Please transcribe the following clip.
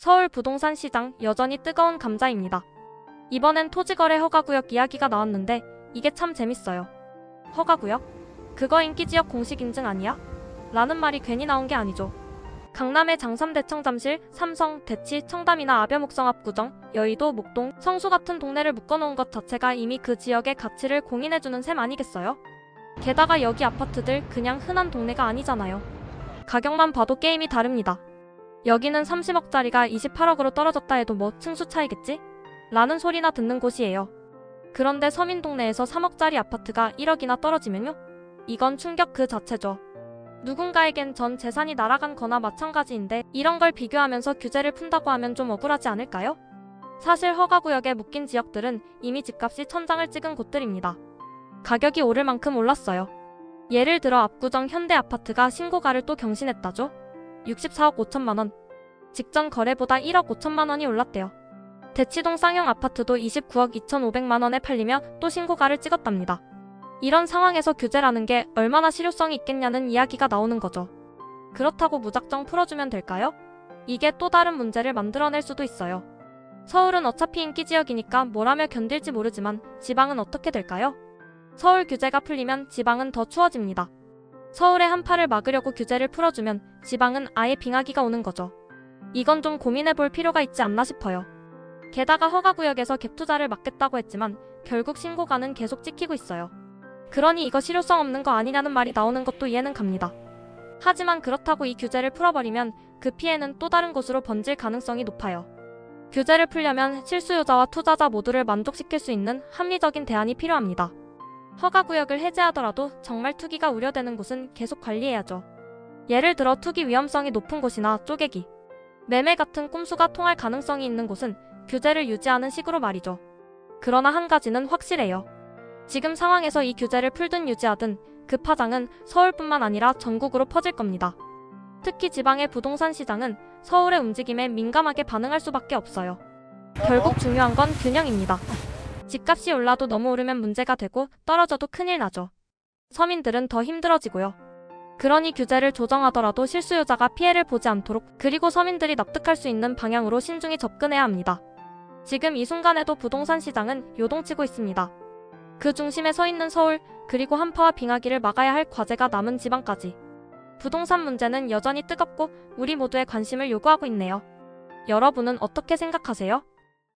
서울 부동산 시장 여전히 뜨거운 감자입니다. 이번엔 토지거래 허가구역 이야기가 나왔는데 이게 참 재밌어요. 허가구역? 그거 인기지역 공식 인증 아니야? 라는 말이 괜히 나온 게 아니죠. 강남의 장삼대청 잠실, 삼성, 대치, 청담이나 아벼목성 압구정, 여의도, 목동, 성수 같은 동네를 묶어놓은 것 자체가 이미 그 지역의 가치를 공인해주는 셈 아니겠어요? 게다가 여기 아파트들 그냥 흔한 동네가 아니잖아요. 가격만 봐도 게임이 다릅니다. 여기는 30억짜리가 28억으로 떨어졌다 해도 뭐 층수 차이겠지? 라는 소리나 듣는 곳이에요. 그런데 서민 동네에서 3억짜리 아파트가 1억이나 떨어지면요? 이건 충격 그 자체죠. 누군가에겐 전 재산이 날아간 거나 마찬가지인데 이런 걸 비교하면서 규제를 푼다고 하면 좀 억울하지 않을까요? 사실 허가구역에 묶인 지역들은 이미 집값이 천장을 찍은 곳들입니다. 가격이 오를 만큼 올랐어요. 예를 들어 압구정 현대아파트가 신고가를 또 경신했다죠. 64억 5천만 원. 직전 거래보다 1억 5천만 원이 올랐대요. 대치동 쌍용 아파트도 29억 2,500만 원에 팔리며 또 신고가를 찍었답니다. 이런 상황에서 규제라는 게 얼마나 실효성이 있겠냐는 이야기가 나오는 거죠. 그렇다고 무작정 풀어주면 될까요? 이게 또 다른 문제를 만들어낼 수도 있어요. 서울은 어차피 인기지역이니까 뭘 하며 견딜지 모르지만 지방은 어떻게 될까요? 서울 규제가 풀리면 지방은 더 추워집니다. 서울의 한파를 막으려고 규제를 풀어주면 지방은 아예 빙하기가 오는 거죠. 이건 좀 고민해볼 필요가 있지 않나 싶어요. 게다가 허가구역에서 갭투자를 막겠다고 했지만 결국 신고가는 계속 찍히고 있어요. 그러니 이거 실효성 없는 거 아니냐는 말이 나오는 것도 이해는 갑니다. 하지만 그렇다고 이 규제를 풀어버리면 그 피해는 또 다른 곳으로 번질 가능성이 높아요. 규제를 풀려면 실수요자와 투자자 모두를 만족시킬 수 있는 합리적인 대안이 필요합니다. 허가구역을 해제하더라도 정말 투기가 우려되는 곳은 계속 관리해야죠. 예를 들어 투기 위험성이 높은 곳이나 쪼개기, 매매 같은 꼼수가 통할 가능성이 있는 곳은 규제를 유지하는 식으로 말이죠. 그러나 한 가지는 확실해요. 지금 상황에서 이 규제를 풀든 유지하든 그 파장은 서울뿐만 아니라 전국으로 퍼질 겁니다. 특히 지방의 부동산 시장은 서울의 움직임에 민감하게 반응할 수밖에 없어요. 결국 중요한 건 균형입니다. 집값이 올라도 너무 오르면 문제가 되고 떨어져도 큰일 나죠. 서민들은 더 힘들어지고요. 그러니 규제를 조정하더라도 실수요자가 피해를 보지 않도록 그리고 서민들이 납득할 수 있는 방향으로 신중히 접근해야 합니다. 지금 이 순간에도 부동산 시장은 요동치고 있습니다. 그 중심에 서 있는 서울, 그리고 한파와 빙하기를 막아야 할 과제가 남은 지방까지. 부동산 문제는 여전히 뜨겁고 우리 모두의 관심을 요구하고 있네요. 여러분은 어떻게 생각하세요?